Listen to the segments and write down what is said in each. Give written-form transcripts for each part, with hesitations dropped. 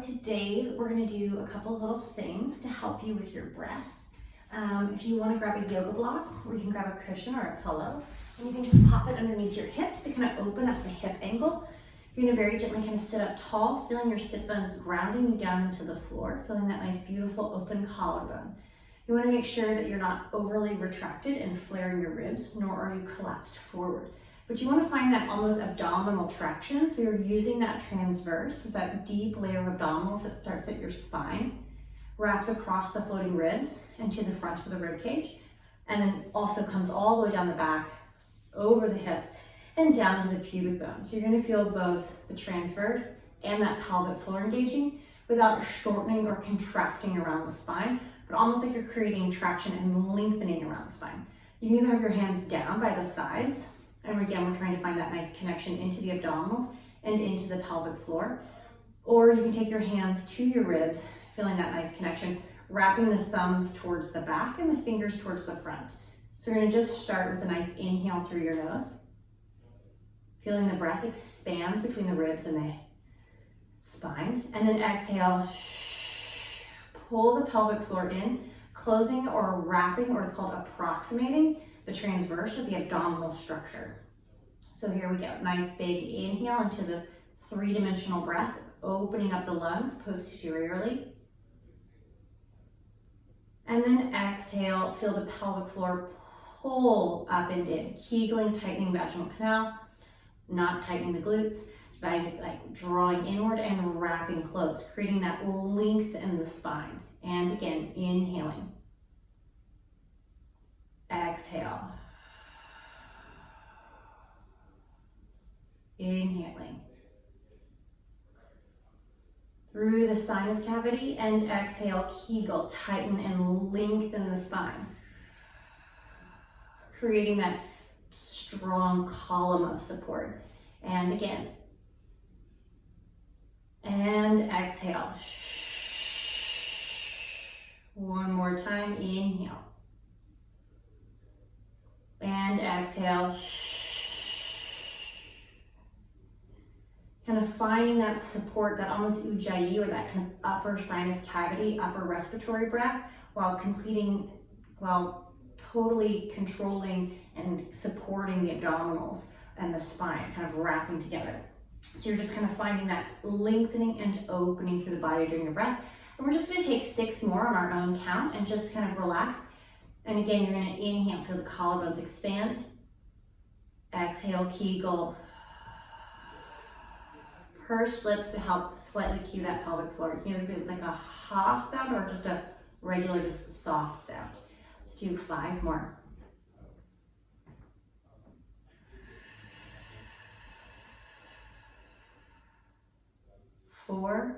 today we're going to do a couple little things to help you with your breath. If you want to grab a yoga block, or you can grab a cushion or a pillow, and you can just pop it underneath your hips to kind of open up the hip angle. You're going to very gently kind of sit up tall, feeling your sit bones grounding you down into the floor, feeling that nice, beautiful open collarbone. You want to make sure that you're not overly retracted and flaring your ribs, nor are you collapsed forward. But you want to find that almost abdominal traction, so you're using that transverse with that deep layer of abdominals that starts at your spine, wraps across the floating ribs and to the front of the rib cage, and then also comes all the way down the back, over the hips, and down to the pubic bone. So you're going to feel both the transverse and that pelvic floor engaging without shortening or contracting around the spine, but almost like you're creating traction and lengthening around the spine. You can either have your hands down by the sides, and again, we're trying to find that nice connection into the abdominals and into the pelvic floor. Or you can take your hands to your ribs, feeling that nice connection, wrapping the thumbs towards the back and the fingers towards the front. So we're gonna just start with a nice inhale through your nose, feeling the breath expand between the ribs and the spine. And then exhale, pull the pelvic floor in, closing or wrapping, or it's called approximating, the transverse of the abdominal structure. So here we go, nice big inhale into the three-dimensional breath, opening up the lungs posteriorly. And then exhale, feel the pelvic floor pull up and in, Kegling, tightening vaginal canal, not tightening the glutes, by like drawing inward and wrapping close, creating that length in the spine. And again, inhaling. Exhale. Inhaling. Through the sinus cavity, and exhale, Kegel, tighten and lengthen the spine. Creating that strong column of support. And again. And exhale. One more time, inhale. And exhale. Kind of finding that support, that almost ujjayi, or that kind of upper sinus cavity, upper respiratory breath, while totally controlling and supporting the abdominals and the spine, kind of wrapping together. So you're just kind of finding that lengthening and opening through the body during your breath. And we're just going to take 6 more on our own count and just kind of relax. And again, you're going to inhale, feel the collarbones expand. Exhale, Kegel. Purse lips to help slightly cue that pelvic floor. You can either do like a ha sound or just a regular, just soft sound. Let's do 5 more. 4.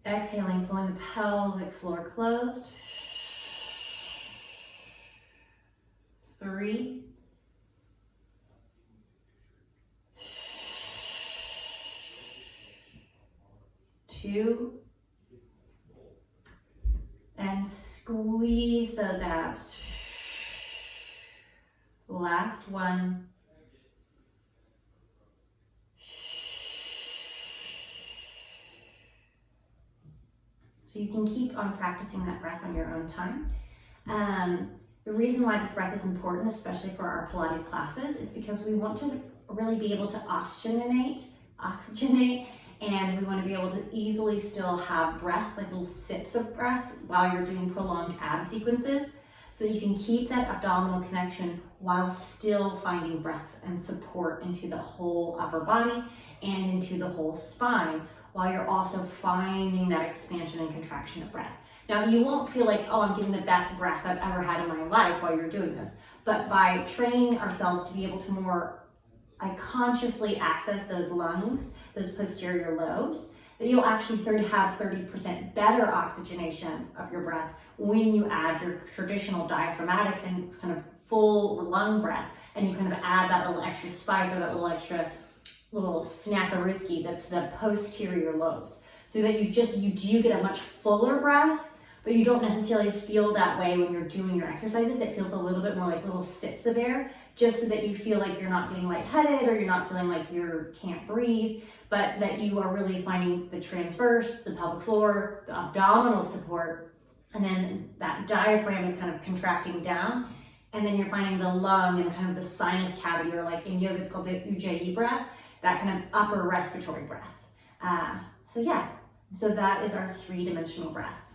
Exhaling, pulling the pelvic floor closed. 3. 2. And squeeze those abs. Last 1. So you can keep on practicing that breath on your own time. The reason why this breath is important, especially for our Pilates classes, is because we want to really be able to oxygenate, and we want to be able to easily still have breaths, like little sips of breath, while you're doing prolonged ab sequences. So you can keep that abdominal connection while still finding breaths and support into the whole upper body and into the whole spine, while you're also finding that expansion and contraction of breath. Now, you won't feel like, oh, I'm getting the best breath I've ever had in my life while you're doing this, but by training ourselves to be able to more consciously access those lungs, those posterior lobes, that you'll actually have 30% better oxygenation of your breath when you add your traditional diaphragmatic and kind of full lung breath, and you kind of add that little extra spice or that little extra little snackarooski that's the posterior lobes, so that you do get a much fuller breath but you don't necessarily feel that way when you're doing your exercises. It feels a little bit more like little sips of air, just so that you feel like you're not getting lightheaded or you're not feeling like you can't breathe, but that you are really finding the transverse, the pelvic floor, the abdominal support, and then that diaphragm is kind of contracting down. And then you're finding the lung and kind of the sinus cavity, or like in yoga, it's called the Ujjayi breath, that kind of upper respiratory breath. So that is our 3-dimensional breath.